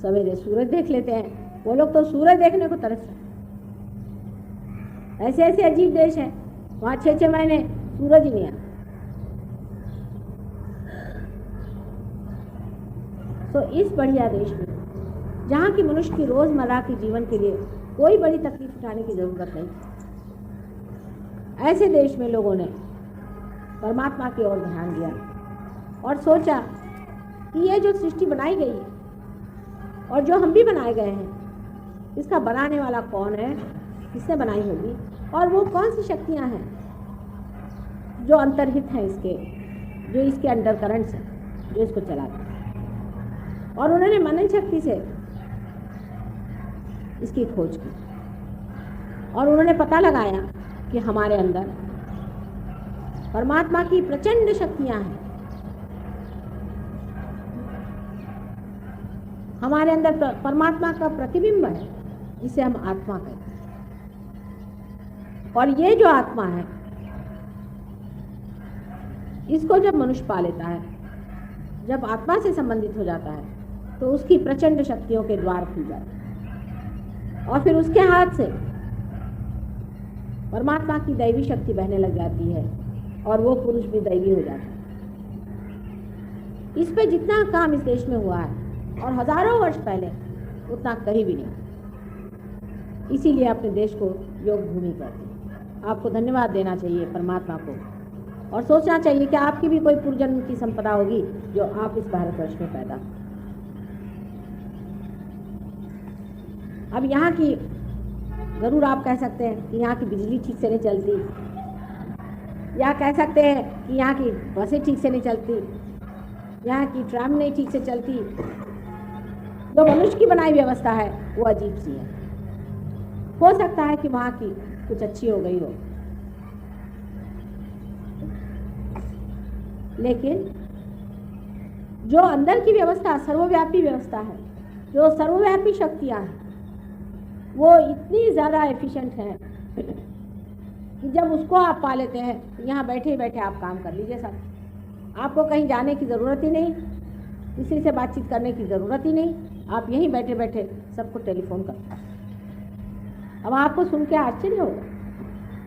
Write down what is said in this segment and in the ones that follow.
सवेरे सूरज देख लेते हैं। वो लोग तो सूरज देखने को तरस रहे। ऐसे ऐसे अजीब देश हैं, वहाँ 6-6 महीने सूरज ही नहीं आता। तो इस बढ़िया देश में, जहाँ की मनुष्य की रोजमर्रा के जीवन के लिए कोई बड़ी तकलीफ उठाने की जरूरत नहीं, ऐसे देश में लोगों ने परमात्मा की ओर ध्यान दिया और सोचा कि ये जो सृष्टि बनाई गई है और जो हम भी बनाए गए हैं, इसका बनाने वाला कौन है, किसने बनाई होगी, और वो कौन सी शक्तियाँ हैं जो अंतर्हित हैं इसके, जो इसके अंडर करंट्स हैं, जो इसको चलाते हैं। और उन्होंने मनन शक्ति से इसकी खोज की और उन्होंने पता लगाया कि हमारे अंदर परमात्मा की प्रचंड शक्तियां हैं। हमारे अंदर परमात्मा का प्रतिबिंब है, जिसे हम आत्मा कहते हैं। और ये जो आत्मा है, इसको जब मनुष्य पा लेता है, जब आत्मा से संबंधित हो जाता है, तो उसकी प्रचंड शक्तियों के द्वार खुल जाते हैं और फिर उसके हाथ से परमात्मा की दैवी शक्ति बहने लग जाती है और वो पुरुष भी दैवी हो जाता है। इस पे जितना काम इस देश में हुआ है और हजारों वर्ष पहले, उतना कहीं भी नहीं। इसीलिए अपने देश को योग भूमि कहते हैं। आपको धन्यवाद देना चाहिए परमात्मा को और सोचना चाहिए कि आपकी भी कोई पूर्वजन्म की संपदा होगी जो आप इस भारतवर्ष में पैदा। अब यहाँ की ज़रूर आप कह सकते हैं कि यहाँ की बिजली ठीक से नहीं चलती, या कह सकते हैं कि यहाँ की बसें ठीक से नहीं चलती, यहाँ की ट्राम नहीं ठीक से चलती। जो मनुष्य की बनाई व्यवस्था है वो अजीब सी है। हो सकता है कि वहाँ की कुछ अच्छी हो गई हो, लेकिन जो अंदर की व्यवस्था सर्वव्यापी व्यवस्था है, जो सर्वव्यापी शक्तियाँ हैं, वो इतनी ज़्यादा एफिशिएंट है कि जब उसको आप पा लेते हैं, यहाँ बैठे बैठे आप काम कर लीजिए सब। आपको कहीं जाने की ज़रूरत ही नहीं, किसी से बातचीत करने की ज़रूरत ही नहीं, आप यहीं बैठे बैठे सबको टेलीफोन करते हैं। अब आपको सुन के आश्चर्य होगा,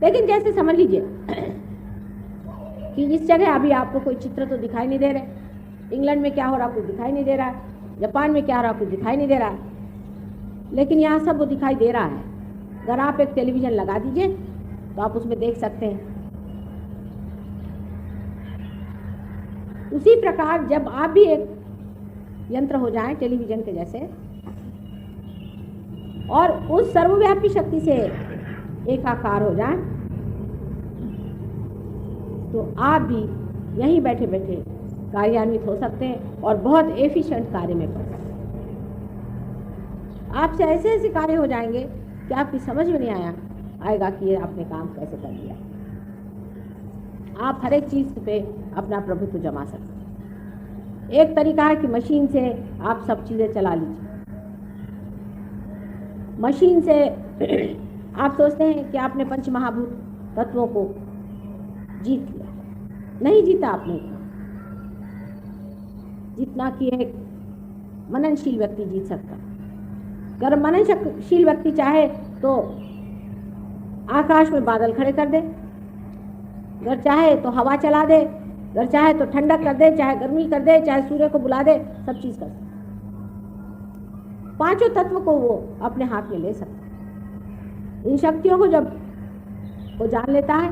लेकिन जैसे समझ लीजिए कि इस जगह अभी आपको कोई चित्र तो दिखाई नहीं दे रहे, इंग्लैंड में क्या हो रहा कुछ दिखाई नहीं दे रहा, जापान में क्या हो रहा कुछ दिखाई नहीं दे रहा, लेकिन यहाँ सब वो दिखाई दे रहा है। अगर आप एक टेलीविज़न लगा दीजिए तो आप उसमें देख सकते हैं। उसी प्रकार जब आप भी एक यंत्र हो जाएं टेलीविज़न के जैसे और उस सर्वव्यापी शक्ति से एकाकार हो जाएं, तो आप भी यहीं बैठे बैठे कार्यान्वित हो सकते हैं और बहुत एफिशिएंट कार्य में कर सकते हैं। आपसे ऐसे ऐसे कार्य हो जाएंगे कि आपकी समझ में नहीं आएगा कि ये आपने काम कैसे कर लिया। आप हर एक चीज़ पे अपना प्रभुत्व जमा सकते हैं। एक तरीका है कि मशीन से आप सब चीज़ें चला लीजिए। मशीन से आप सोचते हैं कि आपने पंच महाभूत तत्वों को जीत लिया, नहीं जीता आपने जितना कि एक मननशील व्यक्ति जीत सकता। अगर मननशील व्यक्ति चाहे तो आकाश में बादल खड़े कर दे, अगर चाहे तो हवा चला दे, अगर चाहे तो ठंडक कर दे, चाहे गर्मी कर दे, चाहे सूर्य को बुला दे, सब चीज़ कर सकता। पांचों तत्व को वो अपने हाथ में ले सकता। इन शक्तियों को जब वो जान लेता है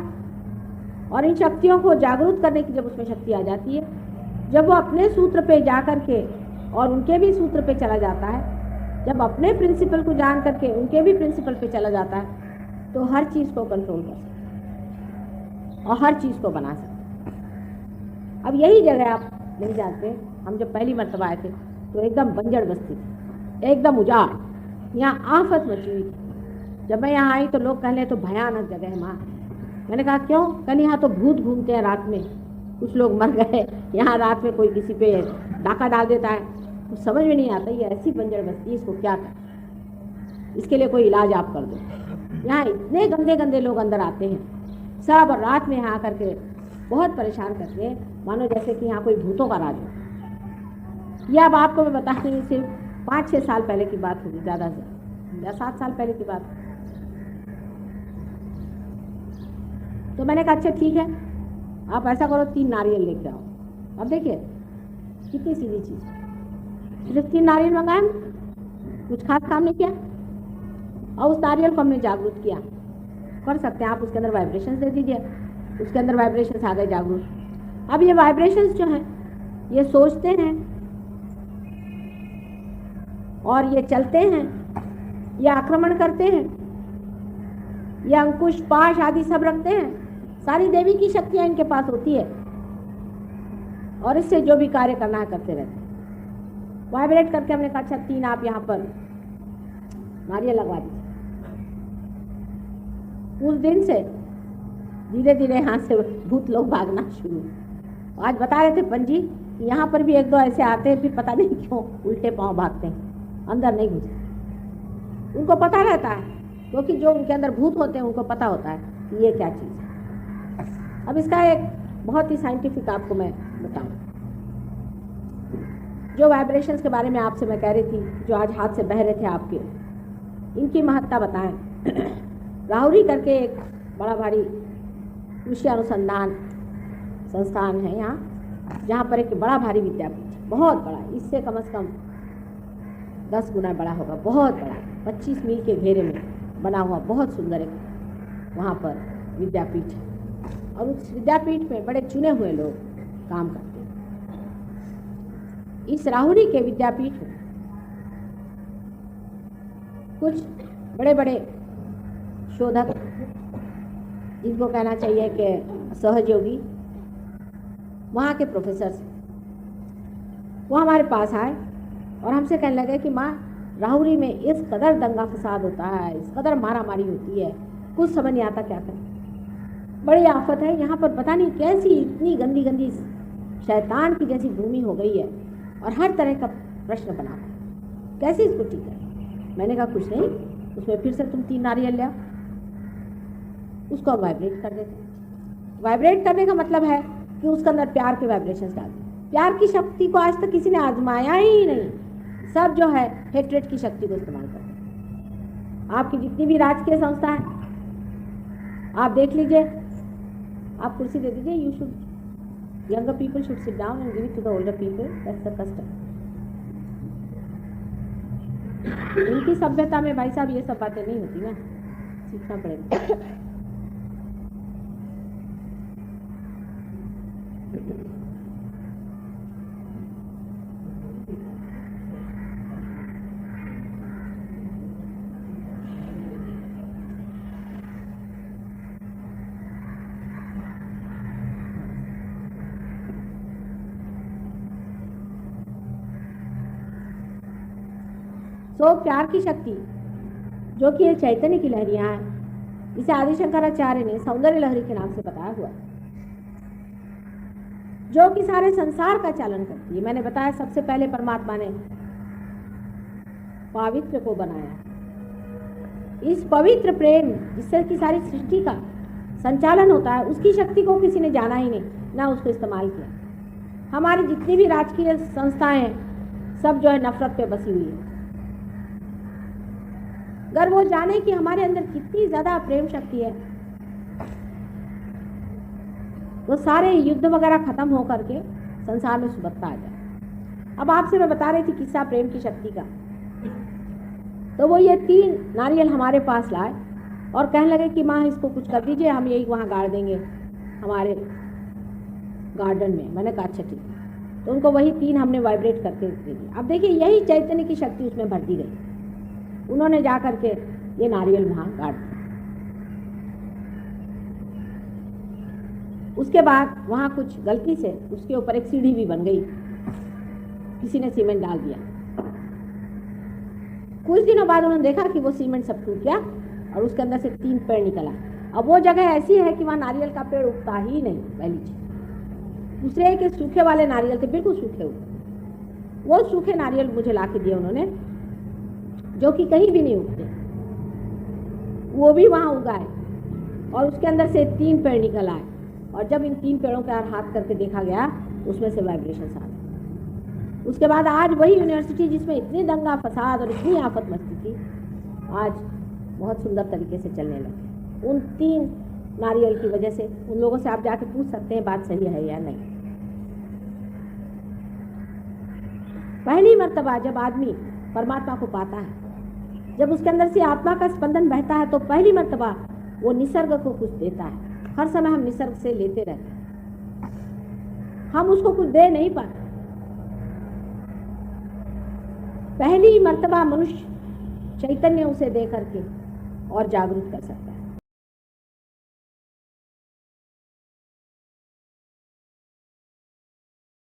और इन शक्तियों को जागरूक करने की जब उसमें शक्ति आ जाती है, जब वो अपने सूत्र पे जा करके और उनके भी सूत्र पे चला जाता है, जब अपने प्रिंसिपल को जान करके उनके भी प्रिंसिपल पे चला जाता है, तो हर चीज़ को कंट्रोल कर सकता है और हर चीज़ को बना सकता है। अब यही जगह आप नहीं जानते, हम जब पहली मर्तबा आए थे तो एकदम बंजर बस्ती थी, एकदम उजाड़, यहाँ आफत मची हुई थी। जब मैं यहाँ आई तो लोग कहने तो भयानक जगह है माँ। मैंने कहा क्यों? कहने यहाँ तो भूत घूमते हैं रात में, कुछ लोग मर गए, यहाँ रात में कोई किसी पे डाका डाल देता है। तो समझ में नहीं आता ये ऐसी बंजर बस्ती, इसको क्या करें, इसके लिए कोई इलाज आप कर दो। यहाँ इतने गंदे गंदे लोग अंदर आते हैं, सब रात में यहाँ करके बहुत परेशान करते हैं, मानो जैसे कि यहाँ कोई भूतों का राज हो। यह अब आपको मैं बता रही हूँ सिर्फ 5-6 साल पहले की बात होगी, ज़्यादा से या 7 साल पहले की बात। तो मैंने कहा अच्छा ठीक है, आप ऐसा करो 3 नारियल लेके आओ। अब देखिए कितनी सीधी चीज़, सिर्फ 3 नारियल मंगाए, कुछ खास काम नहीं किया, और उस नारियल को हमने जागरूक किया। कर सकते हैं आप, उसके अंदर वाइब्रेशंस दे दीजिए, उसके अंदर वाइब्रेशंस आ गए जागरूक। अब ये वाइब्रेशंस जो हैं ये सोचते हैं और ये चलते हैं, ये आक्रमण करते हैं, ये अंकुश पाश आदि सब रखते हैं। सारी देवी की शक्तियाँ इनके पास होती है और इससे जो भी कार्य करना है करते रहते हैं। वाइब्रेट करके हमने कहा अच्छा 3 आप यहाँ पर नारियल लगवा दीजिए। उस दिन से धीरे धीरे यहाँ से भूत लोग भागना शुरू। आज बता रहे थे पंजी, यहाँ पर भी 1-2 ऐसे आते हैं, फिर पता नहीं क्यों उल्टे पांव भागते हैं, अंदर नहीं घुसते। उनको पता रहता है, क्योंकि जो उनके अंदर भूत होते हैं उनको पता होता है कि ये क्या चीज़ है। अब इसका एक बहुत ही साइंटिफिक आपको मैं बताऊँ, जो वाइब्रेशंस के बारे में आपसे मैं कह रही थी, जो आज हाथ से बह रहे थे आपके, इनकी महत्ता बताएं। राहुरी करके एक बड़ा भारी कृषि अनुसंधान संस्थान है यहाँ, जहाँ पर एक बड़ा भारी विद्यापीठ, बहुत बड़ा, इससे कम से कम 10 गुना बड़ा होगा, बहुत बड़ा, 25 मील के घेरे में बना हुआ बहुत सुंदर एक वहाँ पर विद्यापीठ है। और उस विद्यापीठ में बड़े चुने हुए लोग काम करते हैं। इस राहुरी के विद्यापीठ में कुछ बड़े बड़े शोधक, जिनको कहना चाहिए कि सहयोगी, वहाँ के प्रोफेसर्स, वो हमारे पास आए और हमसे कहने लगे कि माँ, राहुरी में इस कदर दंगा फसाद होता है, इस कदर मारा मारी होती है, कुछ समझ नहीं आता क्या करें, बड़ी आफत है यहाँ पर, पता नहीं कैसी इतनी गंदी गंदी शैतान की जैसी भूमि हो गई है, और हर तरह का प्रश्न बना है, कैसे इसको ठीक है। मैंने कहा कुछ नहीं, उसमें फिर से तुम 3 नारियल ले आओ, उसको अब वाइब्रेट कर देते हैं। वाइब्रेट करने का मतलब है कि उसके अंदर प्यार के वाइब्रेशंस डाल दें। प्यार की शक्ति को आज तक किसी ने आजमाया ही नहीं, सब जो है हेट्रेट की शक्ति को इस्तेमाल करते हैं। आपकी जितनी भी राजकीय संस्था है, आप देख लीजिए, आप कुर्सी दे दीजिए, you should, younger people should sit down and give it to the older people, that's the custom. इनकी सभ्यता में भाई साहब ये सब बातें नहीं होती ना, सीखना पड़ेगा। तो प्यार की शक्ति जो कि ये चैतन्य की लहरियां हैं, इसे आदि शंकराचार्य ने सौंदर्य लहरी के नाम से बताया हुआ, जो कि सारे संसार का चालन करती है। मैंने बताया सबसे पहले परमात्मा ने पवित्र को बनाया। इस पवित्र प्रेम जिससे कि सारी सृष्टि का संचालन होता है, उसकी शक्ति को किसी ने जाना ही नहीं, ना उसको इस्तेमाल किया। हमारी जितनी भी राजकीय संस्थाएं हैं, सब जो है नफरत पे बसी हुई है। अगर वो जाने कि हमारे अंदर कितनी ज्यादा प्रेम शक्ति है, वो सारे युद्ध वगैरह खत्म हो करके संसार में सुबत्ता आ जाए। अब आपसे मैं बता रही थी किस्सा प्रेम की शक्ति का, तो वो ये 3 नारियल हमारे पास लाए और कहने लगे कि माँ इसको कुछ कर दीजिए, हम यही वहाँ गाड़ देंगे हमारे गार्डन में। मैंने कहा अच्छा ठीक है, तो उनको वही 3 हमने वाइब्रेट करके दे दिया। अब देखिए यही चैतन्य की शक्ति उसमें भर दी गई। उन्होंने जा करके ये नारियल वहाँ गाड़ दिया। उसके बाद वहाँ कुछ गलती से उसके ऊपर एक सीढ़ी भी बन गई, किसी ने सीमेंट डाल दिया। कुछ दिनों बाद उन्होंने देखा कि वो सीमेंट सब टूट गया और उसके अंदर से 3 पेड़ निकला। अब वो जगह ऐसी है कि वहाँ नारियल का पेड़ उगता ही नहीं, पहली चीज। दूसरे के सूखे वाले नारियल थे, बिल्कुल सूखे हुए। वो सूखे नारियल मुझे ला के दिए उन्होंने, जो कि कहीं भी नहीं उगते, वो भी वहाँ उगाए और उसके अंदर से 3 पेड़ निकल आए। और जब इन 3 पेड़ों के हाथ करके देखा गया, उसमें से वाइब्रेशन आ गए। उसके बाद आज वही यूनिवर्सिटी जिसमें इतनी दंगा फसाद और इतनी आफत मचती थी, आज बहुत सुंदर तरीके से चलने लगे। उन 3 नारियल की वजह से उन लोगों से आप जाके पूछ सकते हैं बात सही है या नहीं। पहली मर्तबा जब आदमी परमात्मा को पाता है, जब उसके अंदर से आत्मा का स्पंदन बहता है, तो पहली मर्तबा वो निसर्ग को कुछ देता है। हर समय हम निसर्ग से लेते रहते हैं, हम उसको कुछ दे नहीं पाते। पहली मर्तबा मनुष्य चैतन्य उसे दे करके और जागरूक कर सकता है।